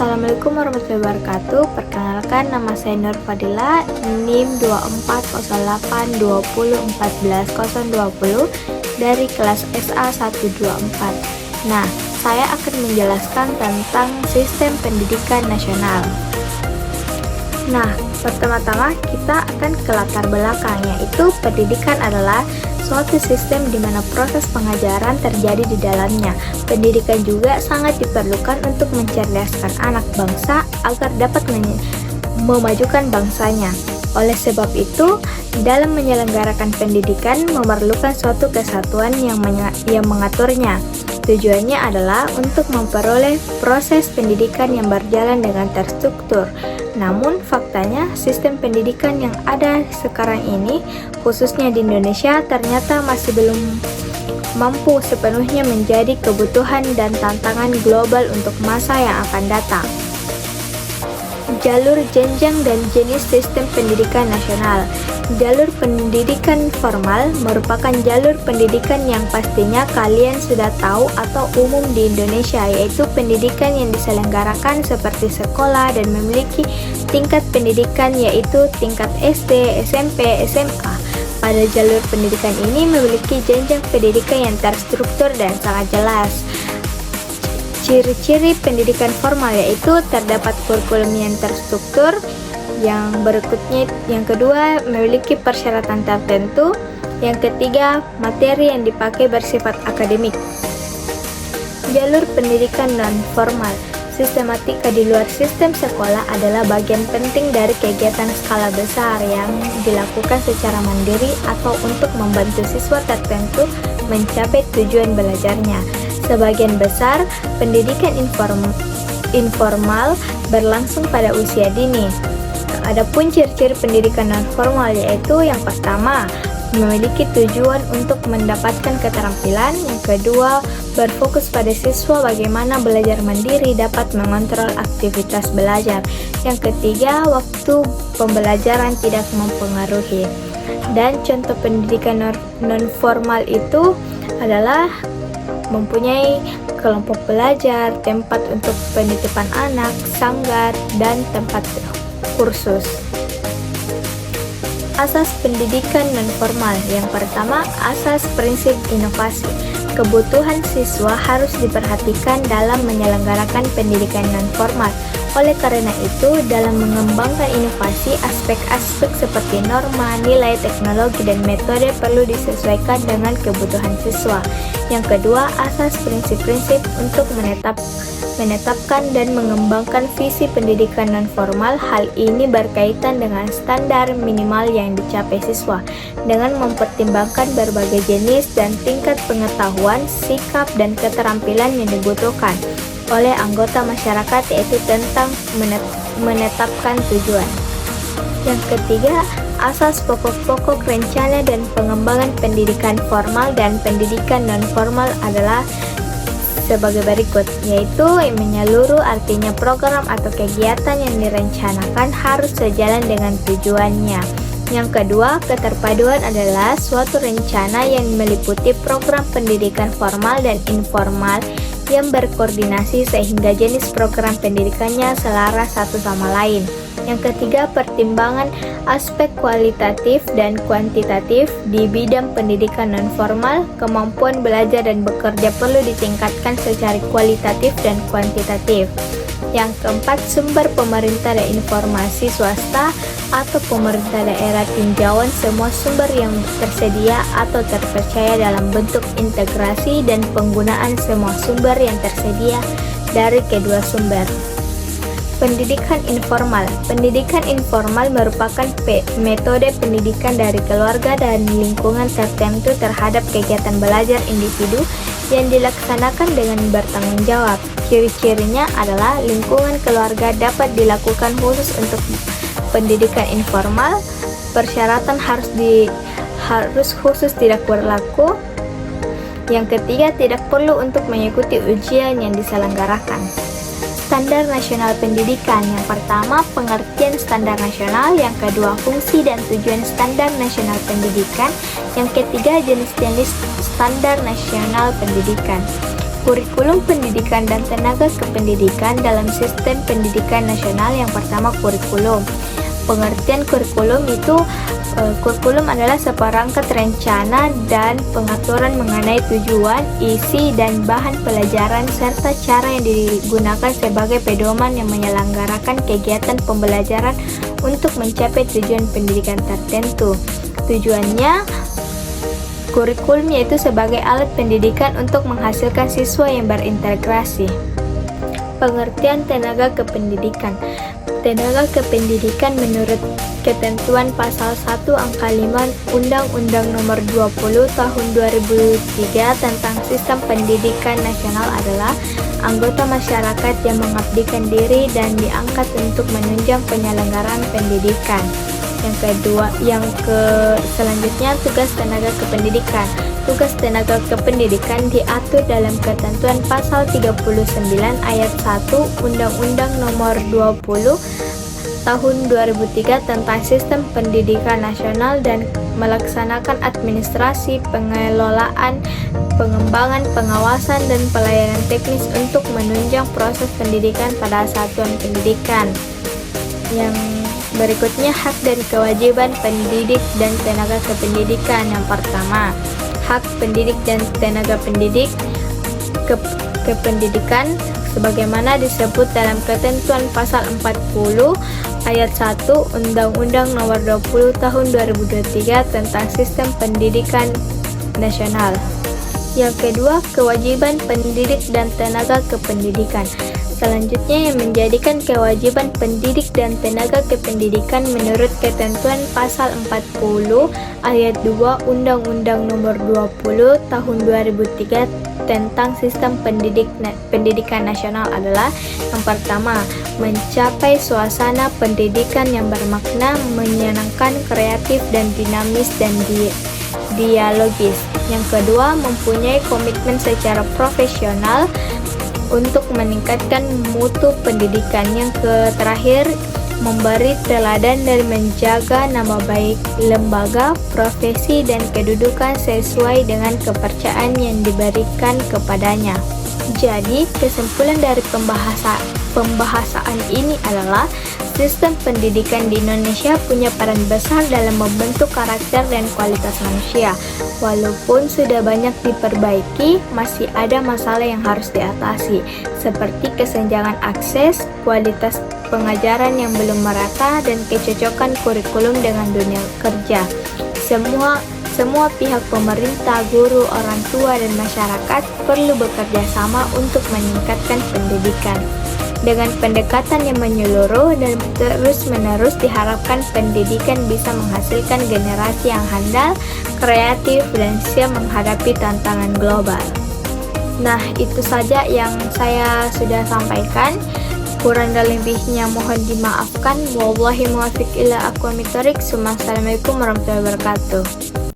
Assalamualaikum warahmatullahi wabarakatuh. Perkenalkan, nama saya Nur Fadila, NIM 240820140020 dari kelas SA 124. Nah, saya akan menjelaskan tentang sistem pendidikan nasional. Nah, pertama-tama kita akan ke latar belakang, yaitu pendidikan adalah suatu sistem di mana proses pengajaran terjadi di dalamnya. Pendidikan juga sangat diperlukan untuk mencerdaskan anak bangsa agar dapat memajukan bangsanya. Oleh sebab itu, dalam menyelenggarakan pendidikan memerlukan suatu kesatuan yang mengaturnya. Tujuannya adalah untuk memperoleh proses pendidikan yang berjalan dengan terstruktur. Namun faktanya sistem pendidikan yang ada sekarang ini, khususnya di Indonesia, ternyata masih belum mampu sepenuhnya menjadi kebutuhan dan tantangan global untuk masa yang akan datang. Jalur jenjang dan jenis sistem pendidikan nasional. Jalur pendidikan formal merupakan jalur pendidikan yang pastinya kalian sudah tahu atau umum di Indonesia, yaitu pendidikan yang diselenggarakan seperti sekolah dan memiliki tingkat pendidikan yaitu tingkat SD, SMP, SMA. Pada jalur pendidikan ini memiliki jenjang pendidikan yang terstruktur dan sangat jelas. Ciri-ciri pendidikan formal yaitu terdapat kurikulum yang terstruktur. Yang berikutnya, yang kedua, memiliki persyaratan tertentu. Yang ketiga, materi yang dipakai bersifat akademik. Jalur pendidikan non-formal. Sistematika di luar sistem sekolah adalah bagian penting dari kegiatan skala besar yang dilakukan secara mandiri atau untuk membantu siswa tertentu mencapai tujuan belajarnya. Sebagian besar pendidikan informal berlangsung pada usia dini. Adapun ciri-ciri pendidikan non-formal yaitu yang pertama, memiliki tujuan untuk mendapatkan keterampilan. Yang kedua, berfokus pada siswa bagaimana belajar mandiri dapat mengontrol aktivitas belajar. Yang ketiga, waktu pembelajaran tidak mempengaruhi. Dan contoh pendidikan non-formal itu adalah mempunyai kelompok belajar, tempat untuk penitipan anak, sanggar, dan tempat kursus. Asas pendidikan non-formal. Yang pertama, asas prinsip inovasi. Kebutuhan siswa harus diperhatikan dalam menyelenggarakan pendidikan non-formal. Oleh karena itu, dalam mengembangkan inovasi, aspek-aspek seperti norma, nilai, teknologi, dan metode perlu disesuaikan dengan kebutuhan siswa. Yang kedua, asas prinsip-prinsip untuk menetapkan dan mengembangkan visi pendidikan non-formal. Hal ini berkaitan dengan standar minimal yang dicapai siswa dengan mempertimbangkan berbagai jenis dan tingkat pengetahuan, sikap, dan keterampilan yang dibutuhkan oleh anggota masyarakat, yaitu tentang menetapkan tujuan. Yang ketiga, asas pokok-pokok rencana dan pengembangan pendidikan formal dan pendidikan non-formal adalah sebagai berikut, yaitu menyeluruh, artinya program atau kegiatan yang direncanakan harus sejalan dengan tujuannya. Yang kedua, keterpaduan adalah suatu rencana yang meliputi program pendidikan formal dan informal yang berkoordinasi sehingga jenis program pendidikannya selaras satu sama lain. Yang ketiga, pertimbangan aspek kualitatif dan kuantitatif di bidang pendidikan non-formal. Kemampuan belajar dan bekerja perlu ditingkatkan secara kualitatif dan kuantitatif. Yang keempat, sumber pemerintah dan informasi swasta atau pemerintah daerah tinjauan semua sumber yang tersedia atau terpercaya dalam bentuk integrasi dan penggunaan semua sumber yang tersedia dari kedua sumber. Pendidikan informal. Pendidikan informal merupakan metode pendidikan dari keluarga dan lingkungan tertentu terhadap kegiatan belajar individu yang dilaksanakan dengan bertanggung jawab. Ciri-cirinya adalah lingkungan keluarga dapat dilakukan khusus untuk pendidikan informal. Persyaratan harus khusus tidak berlaku. Yang ketiga, tidak perlu untuk mengikuti ujian yang diselenggarakan. Standar nasional pendidikan. Yang pertama, pengertian standar nasional. Yang kedua, fungsi dan tujuan standar nasional pendidikan. Yang ketiga, jenis-jenis standar nasional pendidikan. Kurikulum pendidikan dan tenaga kependidikan dalam sistem pendidikan nasional. Yang pertama, kurikulum. Pengertian kurikulum itu kurikulum adalah seperangkat rencana dan pengaturan mengenai tujuan, isi, dan bahan pelajaran serta cara yang digunakan sebagai pedoman yang menyelenggarakan kegiatan pembelajaran untuk mencapai tujuan pendidikan tertentu. Tujuannya, kurikulum yaitu sebagai alat pendidikan untuk menghasilkan siswa yang berintegrasi. Pengertian tenaga kependidikan. Tenaga kependidikan menurut ketentuan pasal 1 angka 5 Undang-Undang Nomor 20 Tahun 2003 tentang Sistem Pendidikan Nasional adalah anggota masyarakat yang mengabdikan diri dan diangkat untuk menunjang penyelenggaraan pendidikan. Selanjutnya tugas tenaga kependidikan. Tugas tenaga kependidikan diatur dalam ketentuan pasal 39 ayat 1 Undang-Undang Nomor 20 Tahun 2003 tentang Sistem Pendidikan Nasional dan melaksanakan administrasi, pengelolaan, pengembangan, pengawasan, dan pelayanan teknis untuk menunjang proses pendidikan pada satuan pendidikan. Yang berikutnya, hak dan kewajiban pendidik dan tenaga kependidikan. Yang pertama, hak pendidik dan tenaga pendidik kependidikan sebagaimana disebut dalam ketentuan pasal 40 ayat 1 Undang-Undang Nomor 20 Tahun 2023 tentang Sistem Pendidikan Nasional. Yang kedua, kewajiban pendidik dan tenaga kependidikan. Selanjutnya, yang menjadikan kewajiban pendidik dan tenaga kependidikan menurut ketentuan pasal 40 ayat 2 Undang-Undang Nomor 20 Tahun 2003 tentang Sistem Pendidikan Nasional adalah yang pertama, mencapai suasana pendidikan yang bermakna, menyenangkan, kreatif, dan dinamis dan dialogis. Yang kedua, mempunyai komitmen secara profesional untuk meningkatkan mutu pendidikan. Yang terakhir, memberi teladan dan menjaga nama baik lembaga, profesi, dan kedudukan sesuai dengan kepercayaan yang diberikan kepadanya. Jadi, kesimpulan dari pembahasan ini adalah sistem pendidikan di Indonesia punya peran besar dalam membentuk karakter dan kualitas manusia. Walaupun sudah banyak diperbaiki, masih ada masalah yang harus diatasi, seperti kesenjangan akses, kualitas pengajaran yang belum merata, dan kecocokan kurikulum dengan dunia kerja. Semua pihak pemerintah, guru, orang tua, dan masyarakat perlu bekerja sama untuk meningkatkan pendidikan. Dengan pendekatan yang menyeluruh dan terus-menerus diharapkan pendidikan bisa menghasilkan generasi yang handal, kreatif, dan siap menghadapi tantangan global. Nah, itu saja yang saya sudah sampaikan. Kurang dan lebihnya mohon dimaafkan. Wallahi muwaffiq ila aqwamit thoriq. Assalamualaikum warahmatullahi wabarakatuh.